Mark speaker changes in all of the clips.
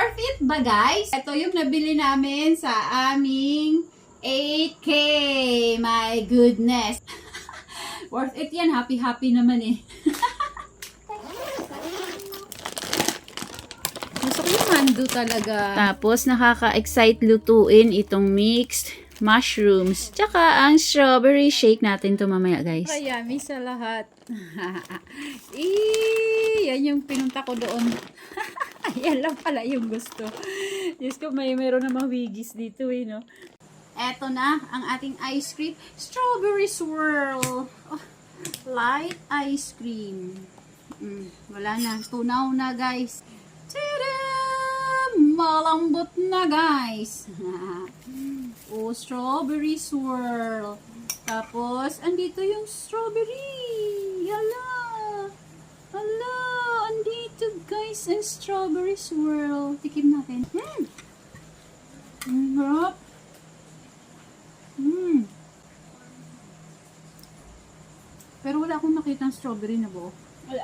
Speaker 1: Worth it ba guys? Ito yung nabili namin sa aming 8K. My goodness. Worth it yan. Happy naman eh. Gusto ko yung mando talaga. Tapos nakaka-excite lutuin itong mixed mushrooms. Tsaka ang strawberry shake natin to mamaya guys. Yummy sa lahat. Yan yung pinunta ko doon. Yan lang pala yung gusto. Diyos ko, mayroon namang wiggies dito eh, no? Eto na ang ating ice cream. Strawberry swirl. Oh, light ice cream. Wala na. Tunaw na, guys. Tada! Malambot na, guys. Oh, strawberry swirl. Tapos, andito yung strawberry. Hala! Hala! Andito, guys, ang strawberry swirl. Tikim natin. Ang harap. Pero wala akong nakita ng strawberry na buo.
Speaker 2: Wala.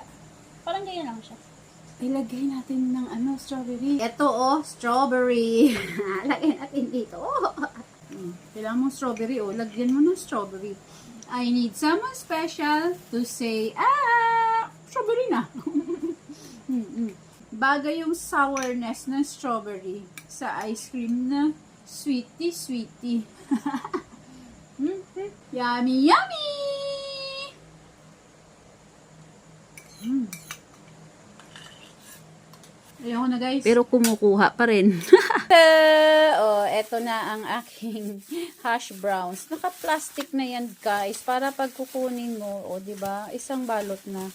Speaker 2: Parang ganyan lang siya.
Speaker 1: Ilagay natin ng strawberry. Ito strawberry. Lagyan natin dito. Kailangan mo strawberry lagyan mo ng strawberry. I need someone special to say, strawberry na. Bagay yung sourness ng strawberry sa ice cream na sweetie. Yummy, yummy! Ayoko na guys. Pero kumukuha pa rin. Eto na ang aking hash browns. Naka-plastic na yan guys. Para pag kukunin mo, diba? Isang balot na.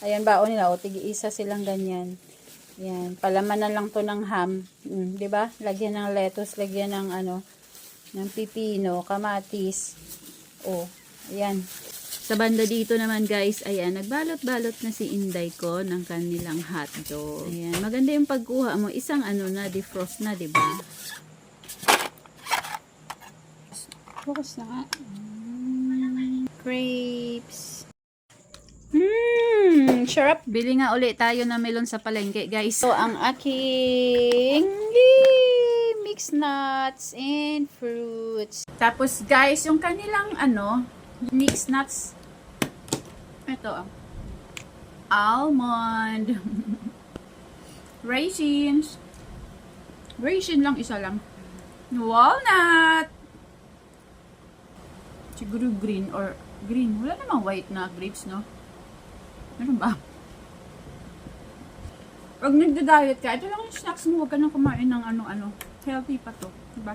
Speaker 1: Ayan, baon nila. Tigi-isa silang ganyan. Yan. Palaman na lang to ng ham. Diba? Lagyan ng lettuce, lagyan ng ng pipino, kamatis. Ayan. Sa banda dito naman guys, ayan, nagbalot-balot na si Inday ko ng kanilang hotdog. Ayan, maganda yung pagkuha mo. Isang defrost na, diba?
Speaker 2: Focus na nga.
Speaker 1: Crepes. Sarap. Bili nga ulit tayo na melon sa palengke, guys. So, ang aking mixed nuts and fruits. Tapos, guys, yung kanilang mixed nuts. Ito. Almond. Raisins. Raisin lang, isa lang. Walnut. Siguro green or green. Wala namang white na grapes, no? Meron ba? Pag nagda-diet ka, ito lang yung snacks mo. Huwag ka nang kumain ng healthy pa to. Diba?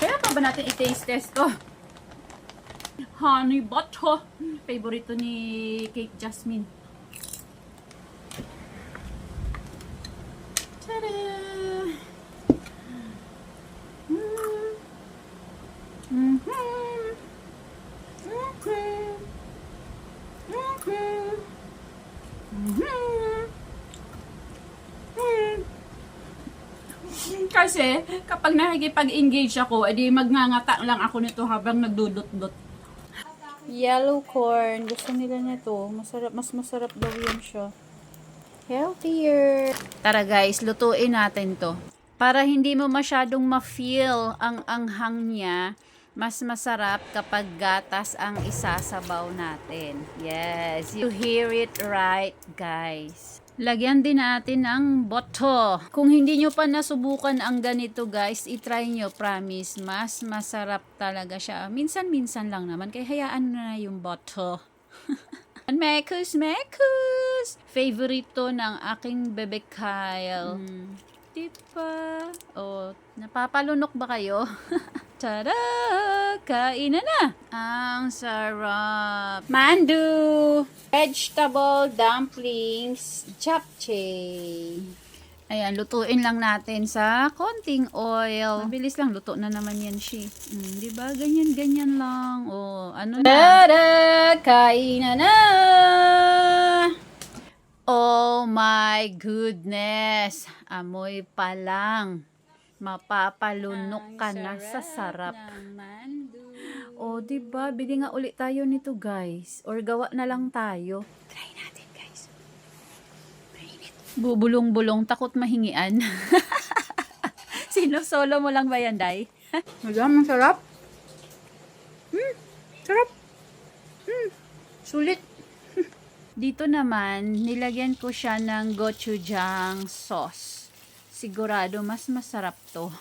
Speaker 1: Kaya pa ba natin i-taste test to? Honey butter. Favorito ni Cake Jasmine. Tada! Kasi, kapag nakikipag-engage ako, edi magngangata lang ako nito habang nagdudot-dot. Yellow corn. Gusto nila nito. Masarap, mas masarap daw yun siya. Healthier. Tara guys, lutuin natin to. Para hindi mo masyadong ma-feel ang anghang niya, mas masarap kapag gatas ang isasabaw natin. Yes, you hear it right, guys. Lagyan din natin ng boto. Kung hindi nyo pa nasubukan ang ganito guys, itry nyo, promise. Mas masarap talaga siya. Minsan-minsan lang naman, kaya hayaan na yung boto. Mekus! Favorito ng aking bebe Kyle. Diba? Napapalunok ba kayo? Tada! Kainan na! Ang sarap! Mandu! Vegetable dumplings, japchae. Ayan, lutuin lang natin sa konting oil. Mabilis lang, luto na naman yan siya. Diba? Ganyan lang. Na? Tada! Kainan na! Oh my goodness! Amoy pa lang. Mapapalunok ka na sa sarap. Diba? Bili nga ulit tayo nito, guys. Or gawa na lang tayo. Try natin, guys. Mainit. Bubulong-bulong, takot mahingian. Solo mo lang ba yan, Day? Madam, masarap. Sarap. Sulit. Dito naman, nilagyan ko siya ng gochujang sauce. Sigurado, mas masarap to.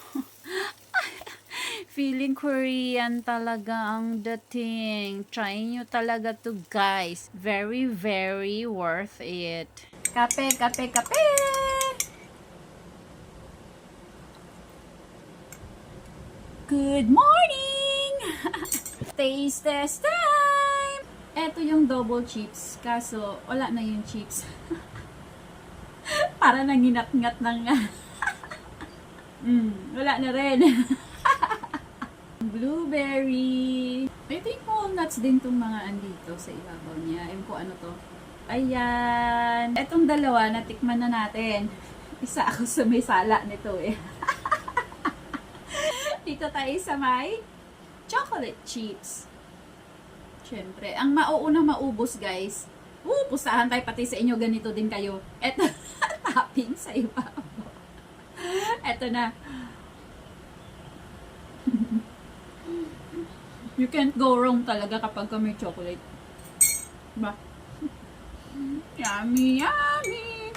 Speaker 1: Feeling Korean talaga ang dating. Try nyo talaga to, guys. Very, very worth it. Kape, kape, kape! Good morning! Taste test time! Eto yung double chips. Kaso, wala na yung chips. Para nanginat-ngat ng... wala na rin. Blueberry. I think walnuts din tong mga andito sa ibabaw niya. Ewan ko ano to. Ayan. Etong dalawa, natikman na natin. Isa ako sa may sala nito eh. Dito tayo sa may chocolate chips. Siyempre, ang mauunang maubos, guys. Pusahan tayo pati sa inyo. Ganito din kayo. Eto, topping sa ibabaw. Eto na. You can't go wrong talaga kapag may chocolate. Diba? Yummy, yummy!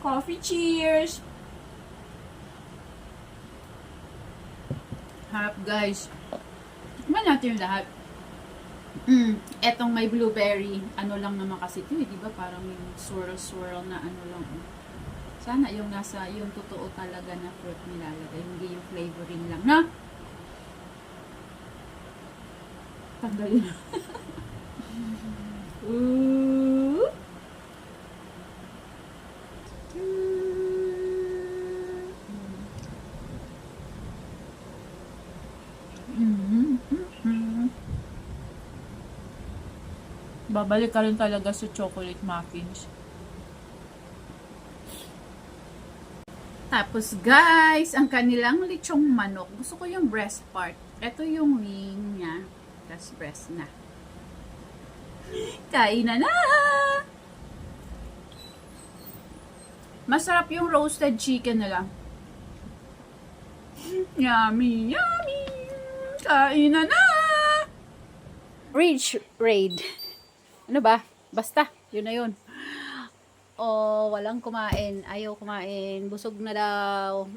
Speaker 1: Coffee cheers! Harap, guys. Tikman natin yung lahat. Etong may blueberry. Ano lang naman kasi ito, di ba? Parang yung swirl-swirl na ano lang. Sana yung nasa, yung totoo talaga na fruit nilalagay. Hindi yung flavoring lang, na? Tanggalin. Ooh. Babalik ka rin talaga sa chocolate muffins. Tapos guys, ang kanilang lechong manok. Gusto ko yung breast part. Ito yung wing niya. Tapos breast na. Kain na! Masarap yung roasted chicken nila. Yummy, yummy! Kain na! Rage raid. Ano ba? Basta, yun na yun. Oh, walang kumain. Ayaw kumain. Busog na daw.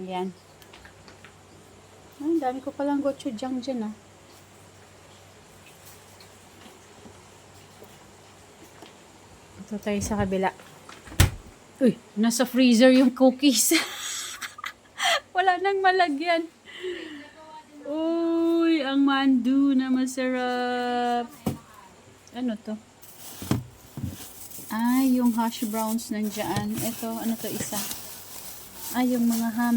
Speaker 1: Ayan. Ay, dami ko palang gochujang dyan, ah. Ito tayo sa kabila. Uy, nasa freezer yung cookies. Wala nang malagyan. Uy, ang mandu na masarap. Ano to? Ay, yung hash browns nandyan. Ito, ano to isa? Ay, yung mga ham.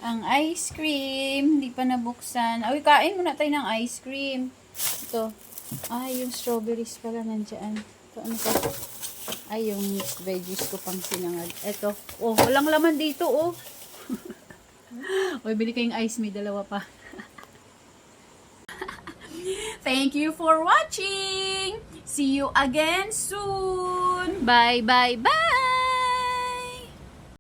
Speaker 1: Ang ice cream, hindi pa nabuksan. Uy, kain muna tayo ng ice cream. Ito. Ay, yung strawberries pala nandyan. Ito, ano to? Ay, yung mixed veggies ko pang sinangag. Ito. Oh, walang laman dito, oh. Uy, bili kayong ice, may dalawa pa. Thank you for watching. See you again soon. Bye, bye, bye.